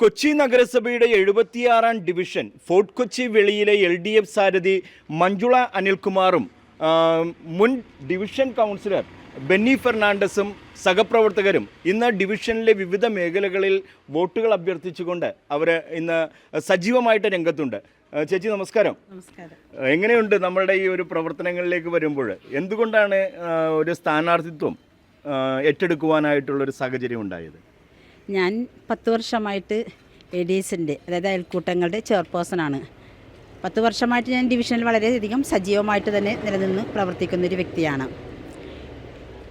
കൊച്ചി നഗരസഭയുടെ 76-ാം division fort Kochi വെളിയിലെ LDF സാരഥി മഞ്ജുള അനിൽകുമാറും മുൻ division councillor Benny ഫെർണാണ്ടസും സഹപ്രവർത്തകരും ഇന്ന് ഡിവിഷനിലെ വിവിധ മേഖലകളിൽ വോട്ടുകൾ അഭ്യർത്ഥിച്ചുകൊണ്ട് അവർ ഇന്ന് സജീവമായിട്ട് രംഗത്തുണ്ട്. ചേച്ചി നമസ്കാരം. നമസ്കാരം. എങ്ങനെയുണ്ട് നമ്മളുടെ ഈ ഒരു പ്രവർത്തനങ്ങളിലേക്ക് വരുമ്പോൾ എന്തുകൊണ്ടാണ് ഒരു സ്ഥാനാർത്ഥിത്വം ഏറ്റെടുക്കുവാനായിട്ടുള്ളൊരു സാഹചര്യം ഉണ്ടായത്? ഞാൻ 10 വർഷമായിട്ട് ADSൻ്റെ അതായത് അയൽക്കൂട്ടങ്ങളുടെ ചെയർപേഴ്സണാണ്. 10 വർഷമായിട്ട് ഞാൻ ഡിവിഷനിൽ വളരെയധികം സജീവമായിട്ട് തന്നെ നിലനിന്ന് പ്രവർത്തിക്കുന്നൊരു വ്യക്തിയാണ്.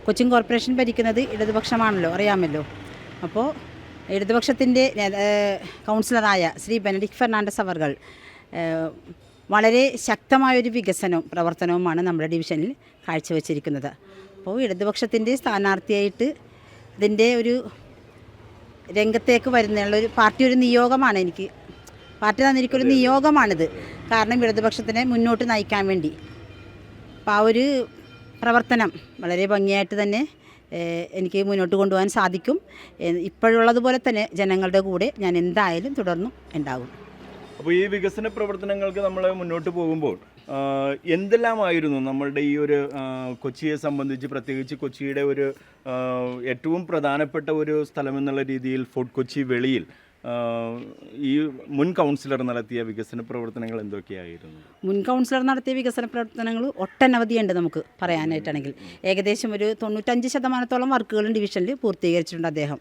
കൊച്ചിൻ കോർപ്പറേഷൻ ഭരിക്കുന്നത് ഇടതുപക്ഷമാണല്ലോ, അറിയാമല്ലോ. അപ്പോൾ ഇടതുപക്ഷത്തിൻ്റെ കൗൺസിലറായ ശ്രീ ബെനഡിക്ട് ഫെർണാണ്ടസ് അവർകൾ വളരെ ശക്തമായൊരു വികസനവും പ്രവർത്തനവുമാണ് നമ്മുടെ ഡിവിഷനിൽ കാഴ്ചവെച്ചിരിക്കുന്നത്. അപ്പോൾ ഇടതുപക്ഷത്തിൻ്റെ സ്ഥാനാർത്ഥിയായിട്ട് അതിൻ്റെ ഒരു രംഗത്തേക്ക് വരുന്നതിനുള്ളൊരു പാർട്ടി ഒരു നിയോഗമാണ്. പാർട്ടി തന്നിരിക്കൊരു നിയോഗമാണിത്. കാരണം ഇടതുപക്ഷത്തിനെ മുന്നോട്ട് നയിക്കാൻ വേണ്ടി. അപ്പോൾ ആ ഒരു പ്രവർത്തനം വളരെ ഭംഗിയായിട്ട് തന്നെ എനിക്ക് മുന്നോട്ട് കൊണ്ടുപോകാൻ സാധിക്കും. ഇപ്പോഴുള്ളതുപോലെ തന്നെ ജനങ്ങളുടെ കൂടെ ഞാൻ എന്തായാലും തുടർന്നും ഉണ്ടാകും. അപ്പോൾ ഈ വികസന പ്രവർത്തനങ്ങൾക്ക് നമ്മൾ മുന്നോട്ട് പോകുമ്പോൾ എന്തെല്ലാമായിരുന്നു നമ്മളുടെ ഈ ഒരു കൊച്ചിയെ സംബന്ധിച്ച്, പ്രത്യേകിച്ച് കൊച്ചിയുടെ ഒരു ഏറ്റവും പ്രധാനപ്പെട്ട ഒരു സ്ഥലമെന്നുള്ള രീതിയിൽ ഫോർട്ട് കൊച്ചി വെളിയിൽ ഈ മുൻ കൗൺസിലർ നടത്തിയ വികസന പ്രവർത്തനങ്ങൾ എന്തൊക്കെയായിരുന്നു? മുൻ കൗൺസിലർ നടത്തിയ വികസന പ്രവർത്തനങ്ങൾ ഒട്ടനവധിയുണ്ട് നമുക്ക് പറയാനായിട്ടാണെങ്കിൽ. ഏകദേശം ഒരു 95% വർക്കുകളും ഡിവിഷനിൽ പൂർത്തീകരിച്ചിട്ടുണ്ട് അദ്ദേഹം.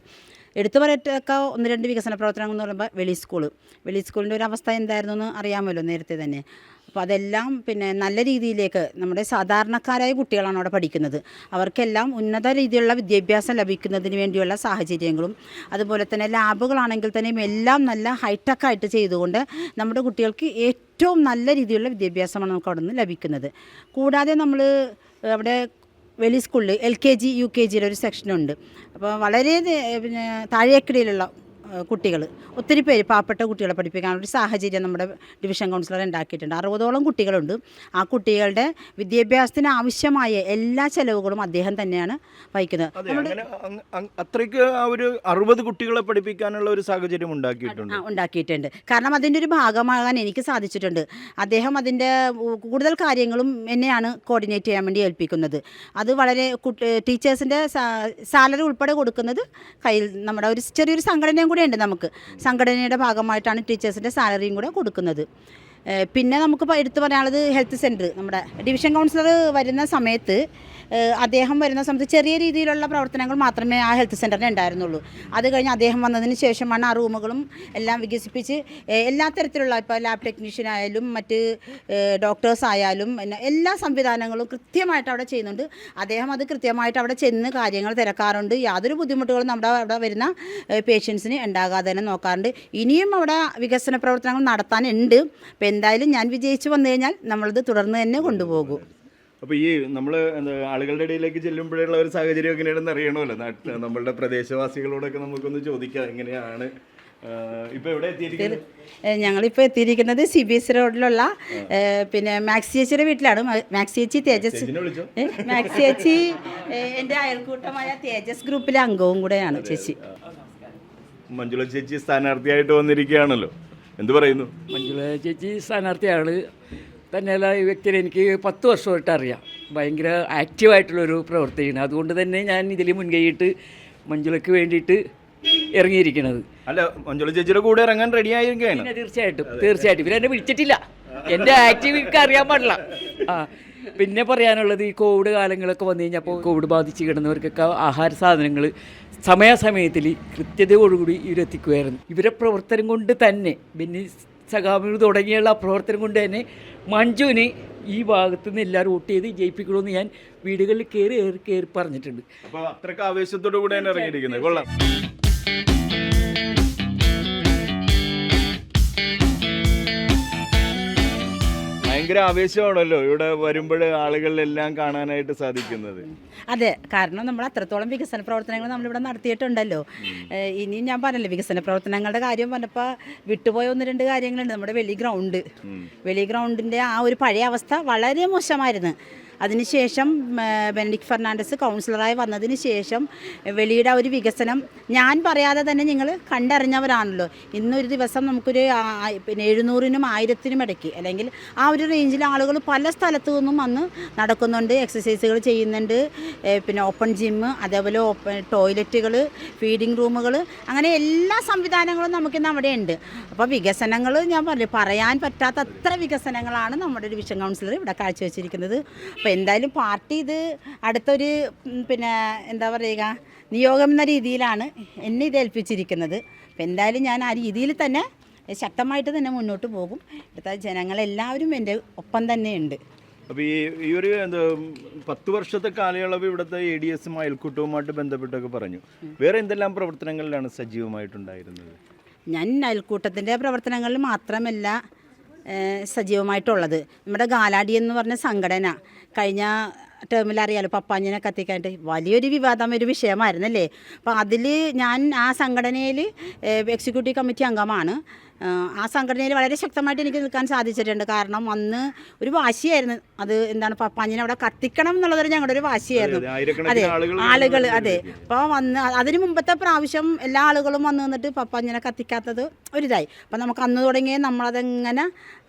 എടുത്തു പറയത്തക്ക 1-2 വികസന പ്രവർത്തനങ്ങൾ എന്ന് പറയുമ്പോൾ വെളി സ്കൂളിൻ്റെ ഒരു അവസ്ഥ എന്തായിരുന്നു എന്ന് അറിയാമല്ലോ നേരത്തെ തന്നെ. അപ്പോൾ അതെല്ലാം നല്ല രീതിയിലേക്ക് നമ്മുടെ സാധാരണക്കാരായ കുട്ടികളാണ് അവിടെ പഠിക്കുന്നത്. അവർക്കെല്ലാം ഉന്നത രീതിയിലുള്ള വിദ്യാഭ്യാസം ലഭിക്കുന്നതിന് വേണ്ടിയുള്ള സാഹചര്യങ്ങളും അതുപോലെ തന്നെ ലാബുകളാണെങ്കിൽ തന്നെയും എല്ലാം നല്ല ഹൈടെക്കായിട്ട് ചെയ്തുകൊണ്ട് നമ്മുടെ കുട്ടികൾക്ക് ഏറ്റവും നല്ല രീതിയിലുള്ള വിദ്യാഭ്യാസമാണ് നമുക്ക് അവിടെ നിന്ന് ലഭിക്കുന്നത്. കൂടാതെ നമ്മൾ അവിടെ വെളി സ്കൂളിൽ LKG UKGയുടെ ഒരു സെക്ഷനുണ്ട്. അപ്പോൾ വളരെ താഴേക്കിടയിലുള്ള കുട്ടികൾ, ഒത്തിരി പേര് പാവപ്പെട്ട കുട്ടികളെ പഠിപ്പിക്കാനൊരു സാഹചര്യം നമ്മുടെ ഡിവിഷൻ കൗൺസിലർ ഉണ്ടാക്കിയിട്ടുണ്ട്. 60ഓളം കുട്ടികളുണ്ട്. ആ കുട്ടികളുടെ വിദ്യാഭ്യാസത്തിന് ആവശ്യമായ എല്ലാ ചെലവുകളും അദ്ദേഹം തന്നെയാണ് വഹിക്കുന്നത്. അത്രയ്ക്ക് ഒരു 60 കുട്ടികളെ പഠിപ്പിക്കാനുള്ള ഒരു സാഹചര്യം ഉണ്ടാക്കിയിട്ടുണ്ട്. കാരണം അതിൻ്റെ ഒരു ഭാഗമാകാൻ എനിക്ക് സാധിച്ചിട്ടുണ്ട്. അദ്ദേഹം അതിൻ്റെ കൂടുതൽ കാര്യങ്ങളും എന്നെയാണ് കോർഡിനേറ്റ് ചെയ്യാൻ വേണ്ടി ഏൽപ്പിക്കുന്നത്. അത് വളരെ ടീച്ചേഴ്സിൻ്റെ സാലറി ഉൾപ്പെടെ കൊടുക്കുന്നത് കയ്യിൽ നമ്മുടെ ഒരു ചെറിയൊരു സംഘടനയും കൂടെ ഉണ്ട്. നമുക്ക് സംഘടനയുടെ ഭാഗമായിട്ടാണ് ടീച്ചേഴ്സിൻ്റെ സാലറിയും കൂടെ കൊടുക്കുന്നത്. പിന്നെ നമുക്ക് എടുത്തു പറയാനുള്ളത് ഹെൽത്ത് സെൻറ്റർ. നമ്മുടെ ഡിവിഷൻ കൗൺസിലർ വരുന്ന സമയത്ത് ചെറിയ രീതിയിലുള്ള പ്രവർത്തനങ്ങൾ മാത്രമേ ആ ഹെൽത്ത് സെൻറ്ററിന് ഉണ്ടായിരുന്നുള്ളൂ. അത് കഴിഞ്ഞ് അദ്ദേഹം വന്നതിന് ശേഷമാണ് ആ റൂമുകളും എല്ലാം വികസിപ്പിച്ച് എല്ലാ തരത്തിലുള്ള ഇപ്പോൾ ലാബ് ടെക്നീഷ്യൻ ആയാലും മറ്റ് ഡോക്ടേഴ്സ് ആയാലും എല്ലാ സംവിധാനങ്ങളും കൃത്യമായിട്ട് അവിടെ ചെയ്യുന്നുണ്ട്. അദ്ദേഹം അത് കൃത്യമായിട്ട് അവിടെ ചെന്ന് കാര്യങ്ങൾ തിരക്കാറുണ്ട്. യാതൊരു ബുദ്ധിമുട്ടുകളും നമ്മുടെ അവിടെ വരുന്ന പേഷ്യൻസിന് ഉണ്ടാകാതെ തന്നെ നോക്കാറുണ്ട്. ഇനിയും അവിടെ വികസന പ്രവർത്തനങ്ങൾ നടത്താനുണ്ട്. അപ്പോൾ എന്തായാലും ഞാൻ വിജയിച്ചു വന്നു കഴിഞ്ഞാൽ നമ്മളിത് തുടർന്ന് തന്നെ കൊണ്ടുപോകും. അപ്പോൾ ഈ നമ്മൾ ആളുകളുടെ ഇടയിലേക്ക് ചെല്ലുമ്പോഴുള്ള ഒരു സാഹചര്യം എങ്ങനെയാണെന്ന് അറിയണമല്ലോ. നമ്മളുടെ പ്രദേശവാസികളോടൊക്കെ നമുക്കൊന്ന് ചോദിക്കാം എങ്ങനെയാണ് ഇപ്പോൾ എവിടെ എത്തിയിരിക്കുന്നത്? ഞങ്ങളിപ്പോൾ എത്തിയിരിക്കുന്നത് CBS റോഡിലുള്ള മാക്സി ചേച്ചിയുടെ വീട്ടിലാണ്. മാക്സി ചേച്ചി തേജസ്, മാക്സി ചേച്ചി എൻ്റെ അയൽക്കൂട്ടമായ തേജസ് ഗ്രൂപ്പിലെ അംഗവും കൂടെയാണ് ചേച്ചി. മഞ്ജുള ചേച്ചി സ്ഥാനാർത്ഥിയായിട്ട് വന്നിരിക്കുകയാണല്ലോ, എന്ത് പറയുന്നു? മഞ്ജുള ചേച്ചി സ്ഥാനാർത്ഥിയാണ്. തന്നെയല്ല, ഈ വ്യക്തിയെ എനിക്ക് 10 വർഷമായിട്ട് അറിയാം. ഭയങ്കര ആക്റ്റീവായിട്ടുള്ളൊരു പ്രവർത്തിയാണ്. അതുകൊണ്ട് തന്നെ ഞാൻ ഇതിൽ മുൻകൈയിട്ട് മഞ്ജുളയ്ക്ക് വേണ്ടിയിട്ട് ഇറങ്ങിയിരിക്കുന്നത്. അല്ല, മഞ്ജുള ചേച്ചിയുടെ കൂടെ ഇറങ്ങാൻ റെഡി ആയിരിക്കുകയാണ്. തീർച്ചയായിട്ടും ഇവർ എന്നെ വിളിച്ചിട്ടില്ല. എൻ്റെ ആക്റ്റീവിറ്റി അറിയാൻ പാടില്ല. പിന്നെ പറയാനുള്ളത്, ഈ കോവിഡ് കാലങ്ങളൊക്കെ വന്നു കഴിഞ്ഞപ്പോൾ കോവിഡ് ബാധിച്ച് കിടന്നവർക്കൊക്കെ ആഹാര സാധനങ്ങൾ സമയാസമയത്തിൽ കൃത്യതയോടുകൂടി ഇവരെത്തിക്കുമായിരുന്നു. ഇവരെ പ്രവർത്തനം കൊണ്ട് തന്നെ ബെന്നി സഖാവിന് തുടങ്ങിയുള്ള പ്രവർത്തനം കൊണ്ട് തന്നെ മഞ്ജുവിന് ഈ ഭാഗത്ത് നിന്ന് എല്ലാവരും വോട്ട് ചെയ്ത് ജയിപ്പിക്കണമെന്ന് ഞാൻ വീടുകളിൽ കയറി പറഞ്ഞിട്ടുണ്ട്. അപ്പോൾ അത്രയ്ക്ക് ആവേശത്തോടു കൂടെയാണ് ഇറങ്ങിയിരിക്കുന്നത്. കൊള്ളാം. ഭയങ്കര ആവേശമാണല്ലോ ഇവിടെ വരുമ്പോൾ ആളുകളിലെല്ലാം കാണാനായിട്ട് സാധിക്കുന്നത്. അതെ, കാരണം നമ്മൾ അത്രത്തോളം വികസന പ്രവർത്തനങ്ങൾ നമ്മളിവിടെ നടത്തിയിട്ടുണ്ടല്ലോ. ഇനി ഞാൻ പറഞ്ഞല്ലോ, വികസന പ്രവർത്തനങ്ങളുടെ കാര്യം പറഞ്ഞപ്പോൾ വിട്ടുപോയ 1-2 കാര്യങ്ങളുണ്ട്. നമ്മുടെ വെളി ഗ്രൗണ്ടിൻ്റെ ആ ഒരു പഴയ അവസ്ഥ വളരെ മോശമായിരുന്നു. അതിനുശേഷം ബെനഡിക്ട് ഫെർണാണ്ടസ് കൗൺസിലറായി വന്നതിന് ശേഷം വെളിയുടെ ഒരു വികസനം ഞാൻ പറയാതെ തന്നെ നിങ്ങൾ കണ്ടറിഞ്ഞവരാണല്ലോ. ഇന്നൊരു ദിവസം നമുക്കൊരു പിന്നെ 700-നും 1000-നും ഇടയ്ക്ക് അല്ലെങ്കിൽ ആ ഒരു റേഞ്ചിൽ ആളുകൾ പല സ്ഥലത്തു നിന്നും വന്ന് നടക്കുന്നുണ്ട്, എക്സസൈസുകൾ ചെയ്യുന്നുണ്ട്. പിന്നെ ഓപ്പൺ ജിമ്മ്, അതേപോലെ ഓപ്പൺ ടോയ്ലറ്റുകൾ, ഫീഡിങ് റൂമുകൾ, അങ്ങനെ എല്ലാ സംവിധാനങ്ങളും നമുക്കിന്ന് അവിടെ ഉണ്ട്. അപ്പോൾ വികസനങ്ങൾ ഞാൻ പറയാൻ പറ്റാത്ത അത്ര വികസനങ്ങളാണ് നമ്മുടെ ഡിവിഷൻ കൗൺസിലർ ഇവിടെ കാഴ്ചവെച്ചിരിക്കുന്നത്. അപ്പോൾ എന്തായാലും പാർട്ടി ഇത് അടുത്തൊരു പിന്നെ എന്താ പറയുക നിയോഗം എന്ന രീതിയിലാണ് എന്നെ ഇത് ഏൽപ്പിച്ചിരിക്കുന്നത്. അപ്പോൾ എന്തായാലും ഞാൻ ആ രീതിയിൽ തന്നെ ശക്തമായിട്ട് തന്നെ മുന്നോട്ട് പോകും. ഇവിടുത്തെ ജനങ്ങളെല്ലാവരും എൻ്റെ ഒപ്പം തന്നെയുണ്ട്. അപ്പോൾ ഈ ഒരു 10 വർഷത്തെ കാലയളവ് ഇവിടുത്തെ ADS അയൽക്കൂട്ടവുമായിട്ട് ബന്ധപ്പെട്ടൊക്കെ പറഞ്ഞു. വേറെ എന്തെല്ലാം പ്രവർത്തനങ്ങളിലാണ് സജീവമായിട്ടുണ്ടായിരുന്നത്? ഞാൻ അയൽക്കൂട്ടത്തിൻ്റെ പ്രവർത്തനങ്ങളിൽ മാത്രമല്ല സജീവമായിട്ടുള്ളത്. നമ്മുടെ ഗാലാഡി എന്ന് പറഞ്ഞ സംഘടന കഴിഞ്ഞ ടേമിൽ അറിയാലോ പപ്പാഞ്ഞിനെ കത്തിക്കാനായിട്ട് വലിയൊരു വിവാദം ഒരു വിഷയമായിരുന്നല്ലേ. അപ്പോൾ അതിൽ ഞാൻ ആ സംഘടനയിൽ എക്സിക്യൂട്ടീവ് കമ്മിറ്റി അംഗമാണ്. ആ സംഘടനയിൽ വളരെ ശക്തമായിട്ട് എനിക്ക് നിൽക്കാൻ സാധിച്ചിട്ടുണ്ട്. കാരണം അന്ന് ഒരു വാശിയായിരുന്നു, അത് എന്താണ് പപ്പാഞ്ഞിനെ അവിടെ കത്തിക്കണം എന്നുള്ളതൊരു ഞങ്ങളുടെ ഒരു വാശിയായിരുന്നു. അതെ, ആളുകൾ അതെ. അപ്പോൾ വന്ന് അതിന് മുമ്പത്തെ പ്രാവശ്യം എല്ലാ ആളുകളും വന്ന് നിന്നിട്ട് പപ്പാഞ്ഞിനെ കത്തിക്കാത്തത് ഒരിതായി. അപ്പോൾ നമുക്ക് അന്ന് തുടങ്ങിയ നമ്മളതെങ്ങനെ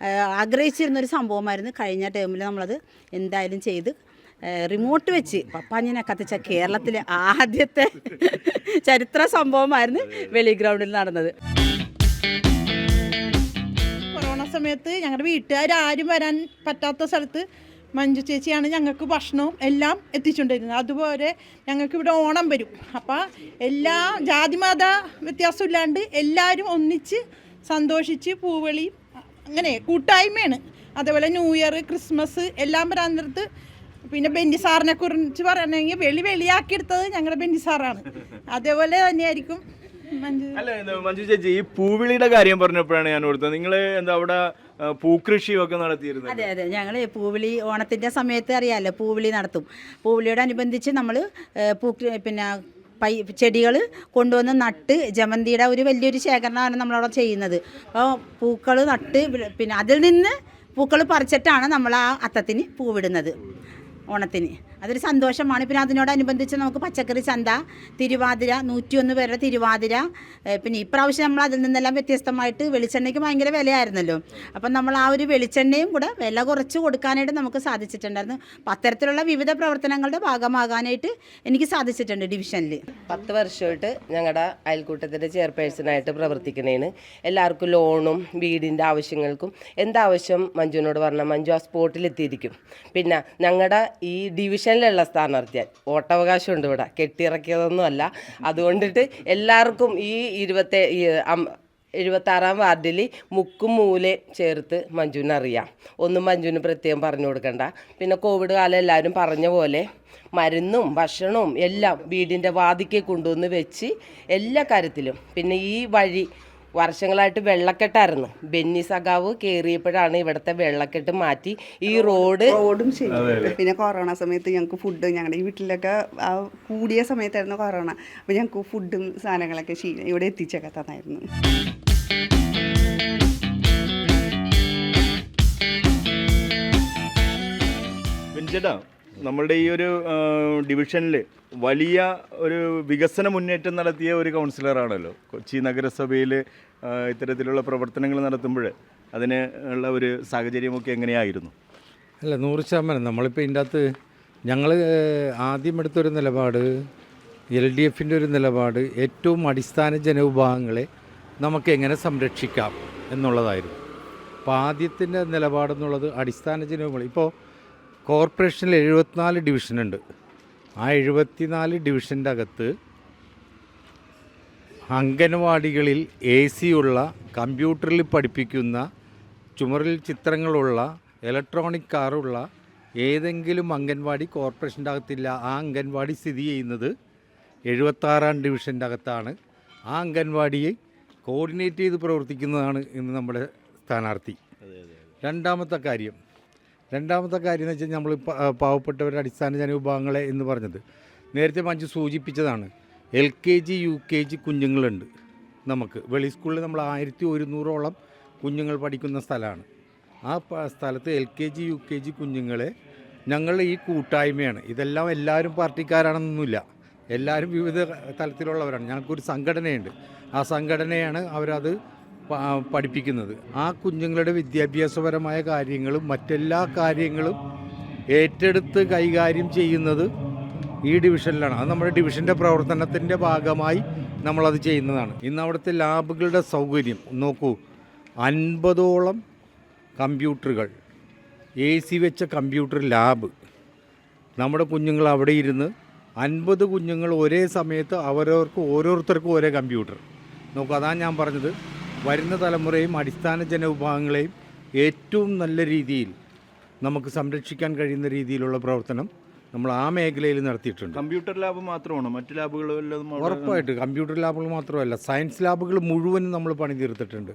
ആഗ്രഹിച്ചിരുന്നൊരു സംഭവമായിരുന്നു. കഴിഞ്ഞ ടേമിൽ നമ്മളത് എന്തായാലും ചെയ്ത് റിമോട്ട് വെച്ച് പപ്പാഞ്ഞിനെ കത്തിച്ച കേരളത്തിലെ ആദ്യത്തെ ചരിത്ര സംഭവമായിരുന്നു വെളി ഗ്രൗണ്ടിൽ നടന്നത്. കൊറോണ സമയത്ത് ഞങ്ങളുടെ വീട്ടുകാരും വരാൻ പറ്റാത്ത സ്ഥലത്ത് മഞ്ജു ചേച്ചിയാണ് ഞങ്ങൾക്ക് ഭക്ഷണവും എല്ലാം എത്തിച്ചുകൊണ്ടിരുന്നത്. അതുപോലെ ഞങ്ങൾക്ക് ഇവിടെ ഓണം വരും. അപ്പോൾ എല്ലാ ജാതിമത വ്യത്യാസമില്ലാണ്ട് എല്ലാവരും ഒന്നിച്ച് സന്തോഷിച്ച് പൂവളി അങ്ങനെ കൂട്ടായ്മയാണ്. അതേപോലെ ന്യൂ ഇയർ, ക്രിസ്മസ് എല്ലാം വരാൻ നേരത്ത് പിന്നെ ബെന്നി സാറിനെ കുറിച്ച് പറയണമെങ്കിൽ വെളിയാക്കിയെടുത്തത് ഞങ്ങളുടെ ബെന്നി സാറാണ്. അതേപോലെ തന്നെയായിരിക്കും മഞ്ജു ചേച്ചി. ഈ പൂവിളിയുടെ കാര്യം പറഞ്ഞപ്പോഴാണ് ഞാൻ ഓർത്തത്, നിങ്ങൾ എന്താ അവിടെ പൂക്കൃഷിയൊക്കെ നടത്തിയിരുന്നത്? അതെ അതെ, ഞങ്ങൾ പൂവിളി ഓണത്തിൻ്റെ സമയത്ത് അറിയാമല്ലോ പൂവിളി നടത്തും. പൂവിളിയോടനുബന്ധിച്ച് നമ്മൾ പിന്നെ ചെടികൾ കൊണ്ടുവന്ന് നട്ട് ജമന്തിയുടെ ഒരു വലിയൊരു ശേഖരണമാണ് നമ്മളവിടെ ചെയ്യുന്നത്. അപ്പോൾ പൂക്കൾ നട്ട് പിന്നെ അതിൽ നിന്ന് പൂക്കൾ പറിച്ചിട്ടാണ് നമ്മൾ ആ അത്തത്തിന് പൂവിടുന്നത് ഓണത്തിന്. അതൊരു സന്തോഷമാണ്. പിന്നെ അതിനോടനുബന്ധിച്ച് നമുക്ക് പച്ചക്കറി ചന്ത, തിരുവാതിര, 101 പേരുടെ തിരുവാതിര. പിന്നെ ഇപ്രാവശ്യം നമ്മൾ അതിൽ നിന്നെല്ലാം വ്യത്യസ്തമായിട്ട് വെളിച്ചെണ്ണയ്ക്ക് ഭയങ്കര വിലയായിരുന്നല്ലോ. അപ്പം നമ്മൾ ആ ഒരു വെളിച്ചെണ്ണയും കൂടെ വില കുറച്ച് കൊടുക്കാനായിട്ട് നമുക്ക് സാധിച്ചിട്ടുണ്ടായിരുന്നു. അപ്പം അത്തരത്തിലുള്ള വിവിധ പ്രവർത്തനങ്ങളുടെ ഭാഗമാകാനായിട്ട് എനിക്ക് സാധിച്ചിട്ടുണ്ട് ഡിവിഷനിൽ. 10 വർഷമായിട്ട് ഞങ്ങളുടെ അയൽക്കൂട്ടത്തിൻ്റെ ചെയർപേഴ്സണായിട്ട് പ്രവർത്തിക്കുന്നതിന് എല്ലാവർക്കും ലോണും വീടിൻ്റെ ആവശ്യങ്ങൾക്കും എന്താവശ്യം മഞ്ജുവിനോട് പറഞ്ഞാൽ മഞ്ജു ആ സ്പോട്ടിലെത്തിയിരിക്കും. പിന്നെ ഞങ്ങളുടെ ഈ ഡിവിഷനിലുള്ള സ്ഥാനാർത്ഥിയാൽ വോട്ടവകാശമുണ്ട്, ഇവിടെ കെട്ടിയിറക്കിയതൊന്നും അല്ല. അതുകൊണ്ടിട്ട് എല്ലാവർക്കും ഈ 76-ാം വാർഡിൽ മുക്കും മൂലയും ചേർത്ത് മഞ്ജുവിനെ അറിയാം. ഒന്നും മഞ്ജുവിന് പ്രത്യേകം പറഞ്ഞു കൊടുക്കണ്ട. പിന്നെ കോവിഡ് കാലം എല്ലാവരും പറഞ്ഞ പോലെ മരുന്നും ഭക്ഷണവും എല്ലാം വീടിൻ്റെ വാതിക്കെ കൊണ്ടുവന്ന് വെച്ച് എല്ലാ കാര്യത്തിലും. പിന്നെ ഈ വഴി വർഷങ്ങളായിട്ട് വെള്ളക്കെട്ടായിരുന്നു. ബെന്നി സഖാവ് കയറിയപ്പോഴാണ് ഇവിടുത്തെ വെള്ളക്കെട്ട് മാറ്റി ഈ റോഡും ശരി. പിന്നെ കൊറോണ സമയത്ത് ഞങ്ങൾക്ക് ഫുഡ് ഞങ്ങളുടെ ഈ വീട്ടിലൊക്കെ കൂടിയ സമയത്തായിരുന്നു കൊറോണ. അപ്പോൾ ഞങ്ങൾക്ക് ഫുഡും സാധനങ്ങളൊക്കെ ഇവിടെ എത്തിച്ചൊക്കെ തന്നായിരുന്നു. ചേട്ടാ, നമ്മളുടെ ഈ ഒരു ഡിവിഷനിൽ വലിയ ഒരു വികസന മുന്നേറ്റം നടത്തിയ ഒരു കൗൺസിലറാണല്ലോ. കൊച്ചി നഗരസഭയിൽ ഇത്തരത്തിലുള്ള പ്രവർത്തനങ്ങൾ നടത്തുമ്പോൾ അതിന് ഉള്ള ഒരു സാഹചര്യമൊക്കെ എങ്ങനെയായിരുന്നു? അല്ല, 100%. നമ്മളിപ്പോൾ ഇതിൻ്റെ അകത്ത് ഞങ്ങൾ ആദ്യം എടുത്തൊരു നിലപാട്, LDFൻ്റെ ഒരു നിലപാട്, ഏറ്റവും അടിസ്ഥാന ജനവിഭാഗങ്ങളെ നമുക്ക് എങ്ങനെ സംരക്ഷിക്കാം എന്നുള്ളതായിരുന്നു. അപ്പോൾ ആദ്യത്തിൻ്റെ നിലപാടെന്നുള്ളത് അടിസ്ഥാന ജനവിഭാഗങ്ങൾ. ഇപ്പോൾ കോർപ്പറേഷനിൽ 74 ഡിവിഷനുണ്ട്. ആ 74 ഡിവിഷൻ്റെ അകത്ത് അംഗനവാടികളിൽ AC ഉള്ള, കമ്പ്യൂട്ടറിൽ പഠിപ്പിക്കുന്ന, ചുമരിൽ ചിത്രങ്ങളുള്ള, ഇലക്ട്രോണിക് കാറുള്ള ഏതെങ്കിലും അംഗൻവാടി കോർപ്പറേഷൻ്റെ അകത്തില്ല. ആ അംഗൻവാടി സ്ഥിതി ചെയ്യുന്നത് 76-ാം ഡിവിഷൻ്റെ അകത്താണ്. ആ അംഗൻവാടിയെ കോർഡിനേറ്റ് ചെയ്ത് പ്രവർത്തിക്കുന്നതാണ് ഇന്ന് നമ്മുടെ സ്ഥാനാർത്ഥി. രണ്ടാമത്തെ കാര്യം എന്ന് വെച്ചാൽ നമ്മൾ പാവപ്പെട്ടവരുടെ അടിസ്ഥാന ജനവിഭാഗങ്ങളെ എന്ന് പറഞ്ഞത് നേരത്തെ മഞ്ജു സൂചിപ്പിച്ചതാണ്. LKG UKG കുഞ്ഞുങ്ങളുണ്ട് നമുക്ക്. വെളി സ്കൂളിൽ നമ്മൾ 1100ഓളം കുഞ്ഞുങ്ങൾ പഠിക്കുന്ന സ്ഥലമാണ്. ആ സ്ഥലത്ത് LKG UKG കുഞ്ഞുങ്ങളെ ഞങ്ങൾ ഈ കൂട്ടായ്മയാണ്. ഇതെല്ലാം എല്ലാവരും പാർട്ടിക്കാരാണെന്നൊന്നുമില്ല, എല്ലാവരും വിവിധ തലത്തിലുള്ളവരാണ്. ഞങ്ങൾക്കൊരു സംഘടനയുണ്ട്, ആ സംഘടനയാണ് അവരത് പഠിപ്പിക്കുന്നത്. ആ കുഞ്ഞുങ്ങളുടെ വിദ്യാഭ്യാസപരമായ കാര്യങ്ങളും മറ്റെല്ലാ കാര്യങ്ങളും ഏറ്റെടുത്ത് കൈകാര്യം ചെയ്യുന്നത് ഈ ഡിവിഷനിലാണ്. അത് നമ്മുടെ ഡിവിഷൻ്റെ പ്രവർത്തനത്തിൻ്റെ ഭാഗമായി നമ്മളത് ചെയ്യുന്നതാണ്. ഇന്ന് അവിടുത്തെ ലാബുകളുടെ സൗകര്യം നോക്കൂ, 50ഓളം കമ്പ്യൂട്ടറുകൾ, AC വെച്ച കമ്പ്യൂട്ടർ ലാബ്. നമ്മുടെ കുഞ്ഞുങ്ങൾ അവിടെ ഇരുന്ന് 50 കുഞ്ഞുങ്ങൾ ഒരേ സമയത്ത് ഓരോരുത്തർക്കും ഒരേ കമ്പ്യൂട്ടർ. നോക്കൂ, അതാണ് ഞാൻ പറഞ്ഞത്, വരുന്ന തലമുറയും അടിസ്ഥാന ജനവിഭാഗങ്ങളെയും ഏറ്റവും നല്ല രീതിയിൽ നമുക്ക് സംരക്ഷിക്കാൻ കഴിയുന്ന രീതിയിലുള്ള പ്രവർത്തനം നമ്മൾ ആ മേഖലയിൽ നടത്തിയിട്ടുണ്ട്. കമ്പ്യൂട്ടർ ലാബ് മാത്രമാണോ, മറ്റു ലാബുകളും? ഉറപ്പായിട്ട് കമ്പ്യൂട്ടർ ലാബുകൾ മാത്രമല്ല, സയൻസ് ലാബുകൾ മുഴുവനും നമ്മൾ പണി തീർത്തിട്ടുണ്ട്.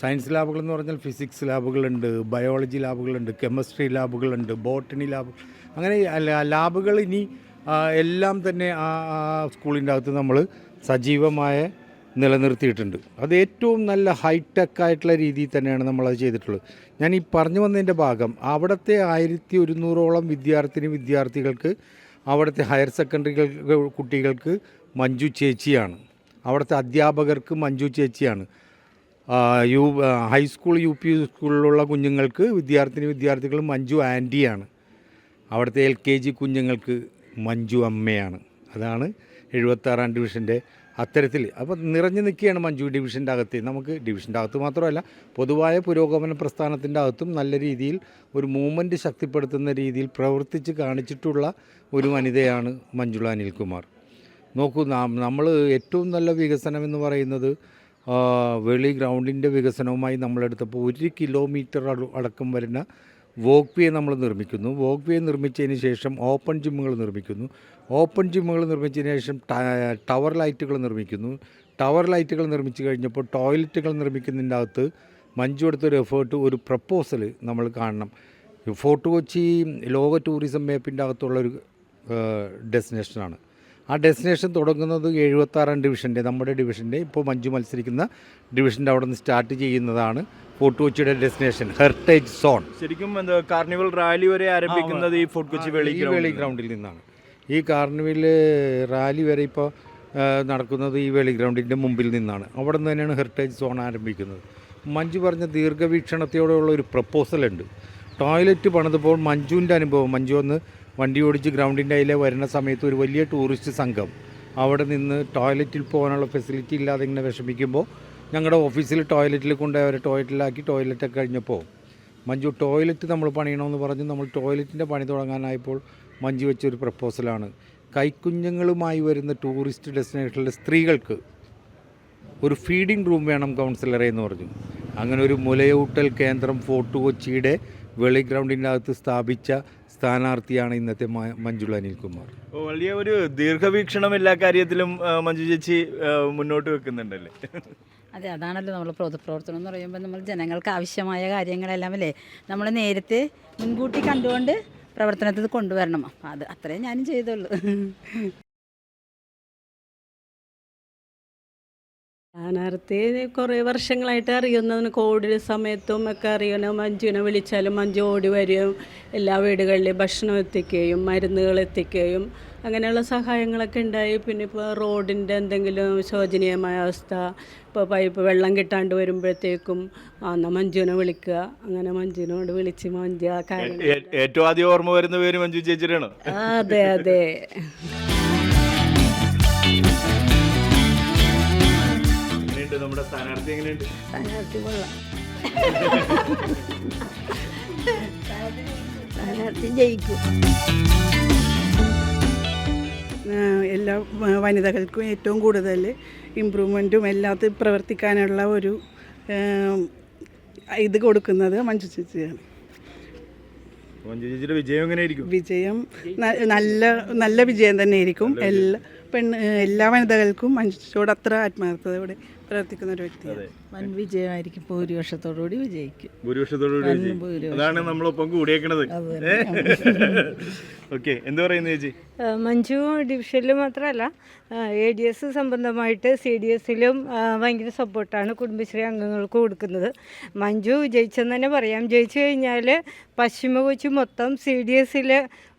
സയൻസ് ലാബുകൾ എന്ന് പറഞ്ഞാൽ ഫിസിക്സ് ലാബുകളുണ്ട്, ബയോളജി ലാബുകളുണ്ട്, കെമിസ്ട്രി ലാബുകളുണ്ട്, ബോട്ടണി ലാബ്, അങ്ങനെ ലാബുകൾ ഇനി എല്ലാം തന്നെ ആ സ്കൂളിൻ്റെ അകത്ത് നമ്മൾ സജീവമായ നിലനിർത്തിയിട്ടുണ്ട്. അത് ഏറ്റവും നല്ല ഹൈടെക് ആയിട്ടുള്ള രീതിയിൽ തന്നെയാണ് നമ്മളത് ചെയ്തിട്ടുള്ളത്. ഞാൻ ഈ പറഞ്ഞു വന്നതിൻ്റെ ഭാഗം അവിടുത്തെ 1100ഓളം വിദ്യാർത്ഥികൾക്ക്, അവിടുത്തെ ഹയർ സെക്കൻഡറി കുട്ടികൾക്ക് മഞ്ജു ചേച്ചിയാണ്, അവിടുത്തെ അധ്യാപകർക്ക് മഞ്ജു ചേച്ചിയാണ്, ഹൈസ്കൂൾ UP സ്കൂളിലുള്ള കുഞ്ഞുങ്ങൾക്ക് വിദ്യാർത്ഥികൾ മഞ്ജു ആൻറ്റിയാണ്, അവിടുത്തെ LKG കുഞ്ഞുങ്ങൾക്ക് മഞ്ജു അമ്മയാണ്. അതാണ് 76ാം ഡിവിഷൻ്റെ അത്തരത്തിൽ. അപ്പോൾ നിറഞ്ഞു നിൽക്കുകയാണ് മഞ്ജു ഡിവിഷൻ്റെ അകത്ത്. നമുക്ക് ഡിവിഷൻ്റെ അകത്ത് മാത്രമല്ല, പൊതുവായ പുരോഗമന പ്രസ്ഥാനത്തിൻ്റെ അകത്തും നല്ല രീതിയിൽ ഒരു മൂവ്മെൻറ്റ് ശക്തിപ്പെടുത്തുന്ന രീതിയിൽ പ്രവർത്തിച്ച് കാണിച്ചിട്ടുള്ള ഒരു വനിതയാണ് മഞ്ജുള അനിൽകുമാർ. നോക്കൂ, നമ്മൾ ഏറ്റവും നല്ല വികസനം എന്ന് പറയുന്നത് വെളി ഗ്രൗണ്ടിൻ്റെ വികസനവുമായി നമ്മളെടുത്തപ്പോൾ 1 കിലോമീറ്റർ അടക്കം വരുന്ന വോക്ക് വേ നമ്മൾ നിർമ്മിക്കുന്നു. വോക്ക് വേ നിർമ്മിച്ചതിന് ശേഷം ഓപ്പൺ ജിമ്മുകൾ നിർമ്മിക്കുന്നു. ഓപ്പൺ ജിമ്മുകൾ നിർമ്മിച്ചതിന് ശേഷം ടവർ ലൈറ്റുകൾ നിർമ്മിക്കുന്നു. ടവർ ലൈറ്റുകൾ നിർമ്മിച്ച് കഴിഞ്ഞപ്പോൾ ടോയ്ലറ്റുകൾ നിർമ്മിക്കുന്നതിൻ്റെ അകത്ത് മഞ്ജു എടുത്തൊരു എഫേർട്ട്, ഒരു പ്രപ്പോസൽ നമ്മൾ കാണണം. ഫോർട്ട് കൊച്ചി ലോക ടൂറിസം മാപ്പിൻ്റെ അകത്തുള്ളൊരു ഡെസ്റ്റിനേഷനാണ്. ആ ഡെസ്റ്റിനേഷൻ തുടങ്ങുന്നത് 76ാം ഡിവിഷൻ്റെ, നമ്മുടെ ഡിവിഷൻ്റെ, ഇപ്പോൾ മഞ്ജു മത്സരിക്കുന്ന ഡിവിഷൻ്റെ അവിടെ നിന്ന് സ്റ്റാർട്ട് ചെയ്യുന്നതാണ് ഫോർട്ട് കൊച്ചിയുടെ ഡെസ്റ്റിനേഷൻ ഹെറിറ്റേജ് സോൺ. ശരിക്കും എന്താ കാർണിവൽ റാലി വരെ ആരംഭിക്കുന്നത് ഈ ഫോർട്ട് കൊച്ചി വെളി ഗ്രൗണ്ടിൽ നിന്നാണ്. ഈ കാർണിവൽ റാലി വരെ ഇപ്പോൾ നടക്കുന്നത് ഈ വെളി ഗ്രൗണ്ടിൻ്റെ മുമ്പിൽ നിന്നാണ്. അവിടെ നിന്ന് തന്നെയാണ് ഹെറിറ്റേജ് സോൺ ആരംഭിക്കുന്നത്. മഞ്ജു പറഞ്ഞ ദീർഘവീക്ഷണത്തോടെയുള്ള ഒരു പ്രപ്പോസലുണ്ട്. ടോയ്ലറ്റ് പണിതപ്പോൾ മഞ്ജുവിൻ്റെ അനുഭവം, മഞ്ജു ഒന്ന് വണ്ടി ഓടിച്ച് ഗ്രൗണ്ടിൻ്റെ അതിലെ വരുന്ന സമയത്ത് ഒരു വലിയ ടൂറിസ്റ്റ് സംഘം അവിടെ നിന്ന് ടോയ്ലറ്റിൽ പോകാനുള്ള ഫെസിലിറ്റി ഇല്ലാതെ ഇങ്ങനെ വിഷമിക്കുമ്പോൾ ഞങ്ങളുടെ ഓഫീസിൽ ടോയ്ലറ്റിൽ കൊണ്ടുപോയി അവരെ ടോയ്ലറ്റിലാക്കി. ടോയ്ലറ്റൊക്കെ കഴിഞ്ഞപ്പോൾ മഞ്ജു ടോയ്ലറ്റ് നമ്മൾ പണിയണമെന്ന് പറഞ്ഞ് നമ്മൾ ടോയ്ലറ്റിൻ്റെ പണി തുടങ്ങാനായപ്പോൾ മഞ്ജു വെച്ചൊരു പ്രപ്പോസലാണ്, കൈക്കുഞ്ഞുങ്ങളുമായി വരുന്ന ടൂറിസ്റ്റ് ഡെസ്റ്റിനേഷനിലെ സ്ത്രീകൾക്ക് ഒരു ഫീഡിംഗ് റൂം വേണം കൗൺസിലറെ എന്ന് പറഞ്ഞു. അങ്ങനെ ഒരു മുലയൂട്ടൽ കേന്ദ്രം ഫോർട്ട് കൊച്ചിയുടെ വെളി ഗ്രൗണ്ടിൻ്റെ അകത്ത് സ്ഥാപിച്ച സ്ഥാനാർത്ഥിയാണ് ഇന്നത്തെ മഞ്ജുള അനിൽകുമാർ. വലിയ ഒരു ദീർഘവീക്ഷണം എല്ലാ കാര്യത്തിലും മഞ്ജു ചേച്ചി മുന്നോട്ട് വെക്കുന്നുണ്ടല്ലേ? അതെ, അതാണല്ലോ നമ്മൾ പൊതുപ്രവർത്തനം എന്ന് പറയുമ്പോൾ നമ്മൾ ജനങ്ങൾക്ക് ആവശ്യമായ കാര്യങ്ങളെല്ലാം അല്ലേ നമ്മൾ നേരത്തെ മുൻകൂട്ടി കണ്ടുകൊണ്ട് പ്രവർത്തനത്തിൽ കൊണ്ടുവരണം. അപ്പം അത് അത്രേ ഞാനും ചെയ്തുള്ളൂ. സ്ഥാനാർത്ഥി കുറേ വർഷങ്ങളായിട്ട് അറിയുന്നതിന് കോവിഡ് സമയത്തും ഒക്കെ അറിയണം. മഞ്ജുവിനെ വിളിച്ചാലും മഞ്ജു ഓടി വരികയും എല്ലാ വീടുകളിലും ഭക്ഷണം എത്തിക്കുകയും മരുന്നുകൾ എത്തിക്കുകയും അങ്ങനെയുള്ള സഹായങ്ങളൊക്കെ ഉണ്ടായി. പിന്നെ ഇപ്പോൾ റോഡിൻ്റെ എന്തെങ്കിലും ശോചനീയമായ അവസ്ഥ, ഇപ്പോൾ പൈപ്പ് വെള്ളം കിട്ടാണ്ട് വരുമ്പോഴത്തേക്കും എന്നാൽ മഞ്ജുവിനെ വിളിക്കുക. അങ്ങനെ മഞ്ജുവിനോട് വിളിച്ച് മഞ്ജു ആ കാര്യം ഏറ്റവും ആദ്യം ഓർമ്മ വരുന്ന പേര് മഞ്ജു ചേച്ചിയാണ്. അതെ അതെ. നമ്മുടെ സ്ഥാനാർത്ഥി എങ്ങനെയുണ്ട്? സ്ഥാനാർത്ഥി കൊള്ളാം, സ്ഥാനാർത്ഥി ജയിക്കും. എല്ലാ വനിതകൾക്കും ഏറ്റവും കൂടുതൽ ഇമ്പ്രൂവ്മെൻറ്റും എല്ലാത്തിനും പ്രവർത്തിക്കാനുള്ള ഒരു ഇത് കൊടുക്കുന്നത് മഞ്ജു ചേച്ചിയാണ്. മഞ്ജു ചേച്ചിയുടെ വിജയം എങ്ങനെയായിരിക്കും? വിജയം നല്ല വിജയം തന്നെയായിരിക്കും. എല്ലാ വനിതകൾക്കും മഞ്ജുച്ചയോട് അത്ര ആത്മാർത്ഥതയോടെ പ്രവർത്തിക്കുന്ന ഒരു വ്യക്തിയാണ്. വൻ വിജയമായിരിക്കും, ഭൂരിപക്ഷത്തോടുകൂടി വിജയിക്കും. അതാണ് നമ്മളൊപ്പം കൂടിയേക്കണത്. ഓക്കെ, എന്ത് പറയുന്നു ചേച്ചി? മഞ്ജു ഡിവിഷനിൽ മാത്രമല്ല ADS സംബന്ധമായിട്ട് CDSലും ഭയങ്കര സപ്പോർട്ടാണ് കുടുംബശ്രീ അംഗങ്ങൾക്ക് കൊടുക്കുന്നത്. മഞ്ജു വിജയിച്ചെന്ന് തന്നെ പറയാം. ജയിച്ചു കഴിഞ്ഞാൽ പശ്ചിമ കൊച്ചി മൊത്തം CDSൽ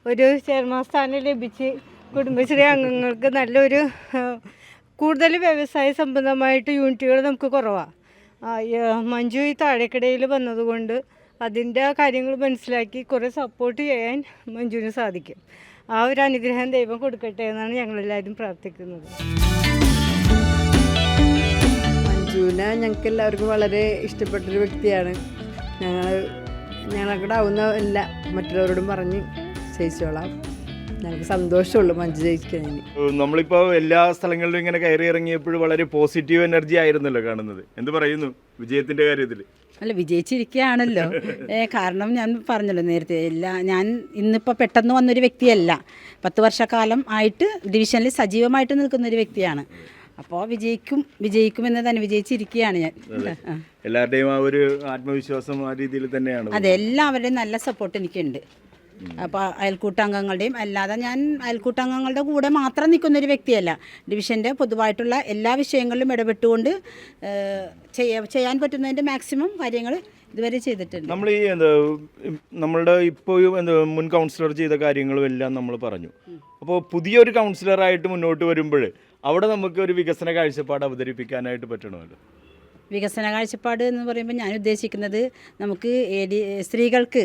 ഒരു ചെയർമാൻ സ്ഥാനം ലഭിച്ച് കുടുംബശ്രീ അംഗങ്ങൾക്ക് നല്ലൊരു കൂടുതൽ വ്യവസായ സംബന്ധമായിട്ട് യൂണിറ്റുകൾ നമുക്ക് കുറവാണ്. മഞ്ജു ഈ താഴേക്കിടയിൽ വന്നതുകൊണ്ട് അതിൻ്റെ കാര്യങ്ങൾ മനസ്സിലാക്കി കുറേ സപ്പോർട്ട് ചെയ്യാൻ മഞ്ജുവിന് സാധിക്കും. ആ ഒരു അനുഗ്രഹം ദൈവം കൊടുക്കട്ടെ എന്നാണ് ഞങ്ങളെല്ലാവരും പ്രാർത്ഥിക്കുന്നത്. മഞ്ജുവിനെ ഞങ്ങൾക്ക് എല്ലാവർക്കും വളരെ ഇഷ്ടപ്പെട്ടൊരു വ്യക്തിയാണ്. ഞങ്ങളുടെ ആവുന്ന എല്ലാം മറ്റുള്ളവരോടും പറഞ്ഞ് ജയിച്ചോളാം. ഞങ്ങൾക്ക് സന്തോഷമുള്ളൂ മഞ്ജു ജയിക്കുന്നതിന്. നമ്മളിപ്പോൾ എല്ലാ സ്ഥലങ്ങളിലും ഇങ്ങനെ കയറി ഇറങ്ങിയപ്പോഴും വളരെ പോസിറ്റീവ് എനർജി ആയിരുന്നല്ലോ കാണുന്നത്. എന്ത് പറയുന്നു വിജയത്തിൻ്റെ കാര്യത്തിൽ? അല്ല, വിജയിച്ചിരിക്കുകയാണല്ലോ. കാരണം ഞാൻ പറഞ്ഞല്ലോ നേരത്തെ, ഞാൻ ഇന്നിപ്പോൾ പെട്ടെന്ന് വന്നൊരു വ്യക്തിയല്ല. 10 വർഷക്കാലം ആയിട്ട് ഡിവിഷനിൽ സജീവമായിട്ട് നിൽക്കുന്നൊരു വ്യക്തിയാണ്. അപ്പോൾ വിജയിക്കുമെന്ന് തന്നെ വിജയിച്ചിരിക്കുകയാണ് ഞാൻ. എല്ലാവരുടെയും ആ ഒരു ആത്മവിശ്വാസം ആ രീതിയിൽ തന്നെയാണ്. അതെ, എല്ലാവരുടെയും നല്ല സപ്പോർട്ട് എനിക്കുണ്ട്. അപ്പോൾ അയൽക്കൂട്ടാംഗങ്ങളുടെയും അല്ലാതെ ഞാൻ അയൽക്കൂട്ടാംഗങ്ങളുടെ കൂടെ മാത്രം നിൽക്കുന്നൊരു വ്യക്തിയല്ല. ഡിവിഷൻ്റെ പൊതുവായിട്ടുള്ള എല്ലാ വിഷയങ്ങളിലും ഇടപെട്ടുകൊണ്ട് ചെയ്യാൻ പറ്റുന്നതിൻ്റെ മാക്സിമം കാര്യങ്ങൾ ഇതുവരെ ചെയ്തിട്ടുണ്ട്. നമ്മൾ ഈ നമ്മളുടെ ഇപ്പോഴും മുൻ കൗൺസിലർ ചെയ്ത കാര്യങ്ങളും എല്ലാം നമ്മൾ പറഞ്ഞു. അപ്പോൾ പുതിയൊരു കൗൺസിലറായിട്ട് മുന്നോട്ട് വരുമ്പോൾ അവിടെ നമുക്ക് ഒരു വികസന കാഴ്ചപ്പാട് അവതരിപ്പിക്കാനായിട്ട് പറ്റണമല്ലോ. വികസന കാഴ്ചപ്പാട് എന്ന് പറയുമ്പോൾ ഞാൻ ഉദ്ദേശിക്കുന്നത് നമുക്ക് സ്ത്രീകൾക്ക്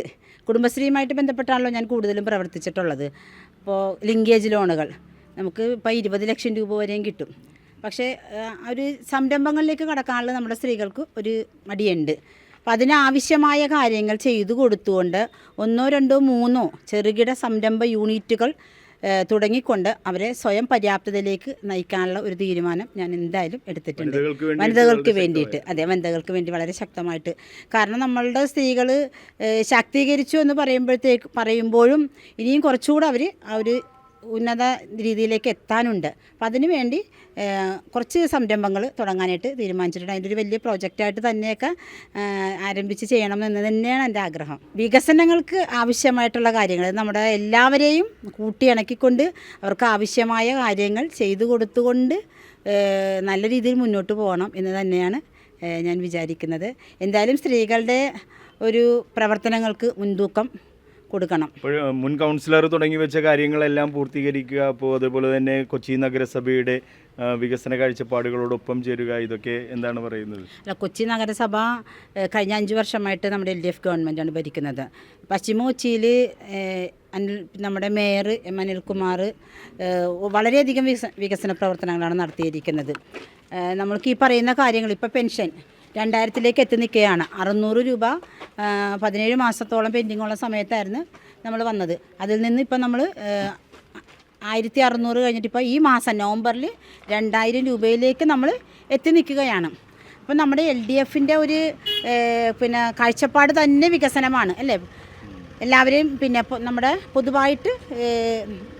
കുടുംബശ്രീയുമായിട്ട് ബന്ധപ്പെട്ടാണല്ലോ ഞാൻ കൂടുതലും പ്രവർത്തിച്ചിട്ടുള്ളത്. അപ്പോൾ ലിങ്കേജ് ലോണുകൾ നമുക്ക് ഇപ്പോൾ 20 ലക്ഷം രൂപ വരെയും കിട്ടും. പക്ഷേ ഒരു സംരംഭങ്ങളിലേക്ക് കടക്കാനുള്ള നമ്മുടെ സ്ത്രീകൾക്ക് ഒരു മടിയുണ്ട്. അപ്പോൾ അതിനാവശ്യമായ കാര്യങ്ങൾ ചെയ്തു കൊടുത്തുകൊണ്ട് 1, 2, 3 ചെറുകിട സംരംഭ യൂണിറ്റുകൾ തുടങ്ങിക്കൊണ്ട് അവരെ സ്വയം പര്യാപ്തതയിലേക്ക് നയിക്കാനുള്ള ഒരു തീരുമാനം ഞാൻ എന്തായാലും എടുത്തിട്ടുണ്ട്. വനിതകൾക്ക് വേണ്ടിയിട്ട്. അതെ, വനിതകൾക്ക് വേണ്ടി വളരെ ശക്തമായിട്ട്. കാരണം നമ്മളുടെ സ്ത്രീകൾ ശാക്തീകരിച്ചു എന്ന് പറയുമ്പോഴും ഇനിയും കുറച്ചുകൂടെ അവർ ആ ഒരു ഉന്നത രീതിയിലേക്ക് എത്താനുണ്ട്. അപ്പം അതിനു വേണ്ടി കുറച്ച് സംരംഭങ്ങൾ തുടങ്ങാനായിട്ട് തീരുമാനിച്ചിട്ടുണ്ട്. അതിൻ്റെ ഒരു വലിയ പ്രോജക്റ്റായിട്ട് തന്നെയൊക്കെ ആരംഭിച്ച് ചെയ്യണം എന്ന് തന്നെയാണ് എൻ്റെ ആഗ്രഹം. വികസനങ്ങൾക്ക് ആവശ്യമായിട്ടുള്ള കാര്യങ്ങൾ നമ്മുടെ എല്ലാവരെയും കൂട്ടിയിണക്കിക്കൊണ്ട് അവർക്ക് ആവശ്യമായ കാര്യങ്ങൾ ചെയ്തു കൊടുത്തുകൊണ്ട് നല്ല രീതിയിൽ മുന്നോട്ട് പോകണം എന്ന് തന്നെയാണ് ഞാൻ വിചാരിക്കുന്നത്. എന്തായാലും സ്ത്രീകളുടെ ഒരു പ്രവർത്തനങ്ങൾക്ക് മുൻതൂക്കം കൊടുക്കണം. അപ്പോൾ മുൻ കൗൺസിലർ തുടങ്ങി വെച്ച കാര്യങ്ങളെല്ലാം പൂർത്തീകരിക്കുക. അപ്പോൾ അതുപോലെ തന്നെ കൊച്ചി നഗരസഭയുടെ വികസന കാഴ്ചപ്പാടുകളോടൊപ്പം ചേരുക, ഇതൊക്കെ എന്താണ് പറയുന്നത്? അല്ല, കൊച്ചി നഗരസഭ കഴിഞ്ഞ 5 വർഷമായിട്ട് നമ്മുടെ LDF ഗവൺമെൻറ്റാണ് ഭരിക്കുന്നത്. പശ്ചിമ കൊച്ചിയിൽ നമ്മുടെ മേയർ അനിൽകുമാർ വളരെയധികം വികസന പ്രവർത്തനങ്ങളാണ് നടത്തിയിരിക്കുന്നത്. നമ്മൾക്ക് ഈ പറയുന്ന കാര്യങ്ങൾ ഇപ്പോൾ പെൻഷൻ 2000-ലേക്ക് എത്തി നിൽക്കുകയാണ്. 600 രൂപ 17 മാസത്തോളം പെൻഡിങ്ങുള്ള സമയത്തായിരുന്നു നമ്മൾ വന്നത്. അതിൽ നിന്ന് ഇപ്പം നമ്മൾ 1600 കഴിഞ്ഞിട്ട് ഇപ്പോൾ ഈ മാസം നവംബറിൽ 2000 രൂപയിലേക്ക് നമ്മൾ എത്തി നിൽക്കുകയാണ്. അപ്പം നമ്മുടെ LDFൻ്റെ ഒരു കാഴ്ചപ്പാട് തന്നെ വികസനമാണ് അല്ലേ. എല്ലാവരെയും നമ്മുടെ പൊതുവായിട്ട്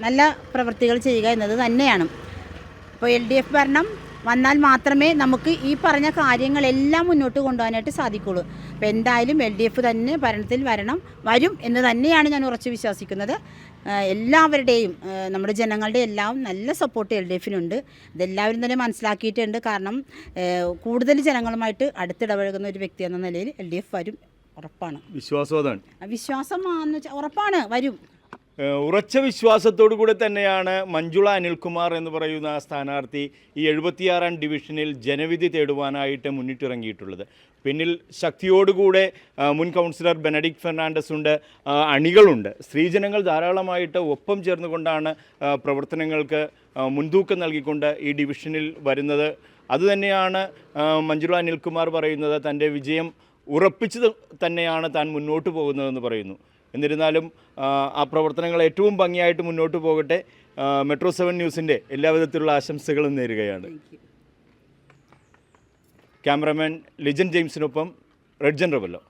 നല്ല പ്രവൃത്തികൾ ചെയ്യുക എന്നത് തന്നെയാണ്. അപ്പോൾ LDF ഭരണം വന്നാൽ മാത്രമേ നമുക്ക് ഈ പറഞ്ഞ കാര്യങ്ങളെല്ലാം മുന്നോട്ട് കൊണ്ടുപോകാനായിട്ട് സാധിക്കുള്ളൂ. അപ്പോൾ എന്തായാലും LDF തന്നെ ഭരണത്തിൽ വരും എന്ന് തന്നെയാണ് ഞാൻ ഉറച്ചു വിശ്വസിക്കുന്നത്. എല്ലാവരുടെയും നമ്മുടെ ജനങ്ങളുടെ എല്ലാം നല്ല സപ്പോർട്ട് LDFനുണ്ട്. ഇതെല്ലാവരും തന്നെ മനസ്സിലാക്കിയിട്ടുണ്ട്. കാരണം കൂടുതൽ ജനങ്ങളുമായിട്ട് അടുത്തിടപഴകുന്ന ഒരു വ്യക്തി എന്ന നിലയിൽ LDF വരും, ഉറപ്പാണ്. വിശ്വാസം ഉറപ്പാണ്, വരും. ഉറച്ച വിശ്വാസത്തോടു കൂടെ തന്നെയാണ് മഞ്ജുള അനിൽകുമാർ എന്ന് പറയുന്ന സ്ഥാനാർത്ഥി ഈ 76-ാം ഡിവിഷനിൽ ജനവിധി തേടുവാനായിട്ട് മുന്നിട്ടിറങ്ങിയിട്ടുള്ളത്. പിന്നിൽ ശക്തിയോടുകൂടെ മുൻ കൗൺസിലർ ബെനഡിക്ട് ഫെർണാണ്ടസ് ഉണ്ട്, അണികളുണ്ട്, സ്ത്രീജനങ്ങൾ ധാരാളമായിട്ട് ഒപ്പം ചേർന്നുകൊണ്ടാണ് പ്രവർത്തനങ്ങൾക്ക് മുൻതൂക്കം നൽകിക്കൊണ്ട് ഈ ഡിവിഷനിൽ വരുന്നത്. അതുതന്നെയാണ് മഞ്ജുള അനിൽകുമാർ പറയുന്നത്. തൻ്റെ വിജയം ഉറപ്പിച്ച് തന്നെയാണ് താൻ മുന്നോട്ട് പോകുന്നതെന്ന് പറയുന്നു. എന്നിരുന്നാലും ആ പ്രവർത്തനങ്ങൾ ഏറ്റവും ഭംഗിയായിട്ട് മുന്നോട്ട് പോകട്ടെ. മെട്രോ 7 ന്യൂസിൻ്റെ എല്ലാവിധത്തിലുള്ള ആശംസകളും നേരുകയാണ്. ക്യാമറമാൻ ലിജൻ ജെയിംസിനൊപ്പം റെഡ്ജൻ റബല്ലോ.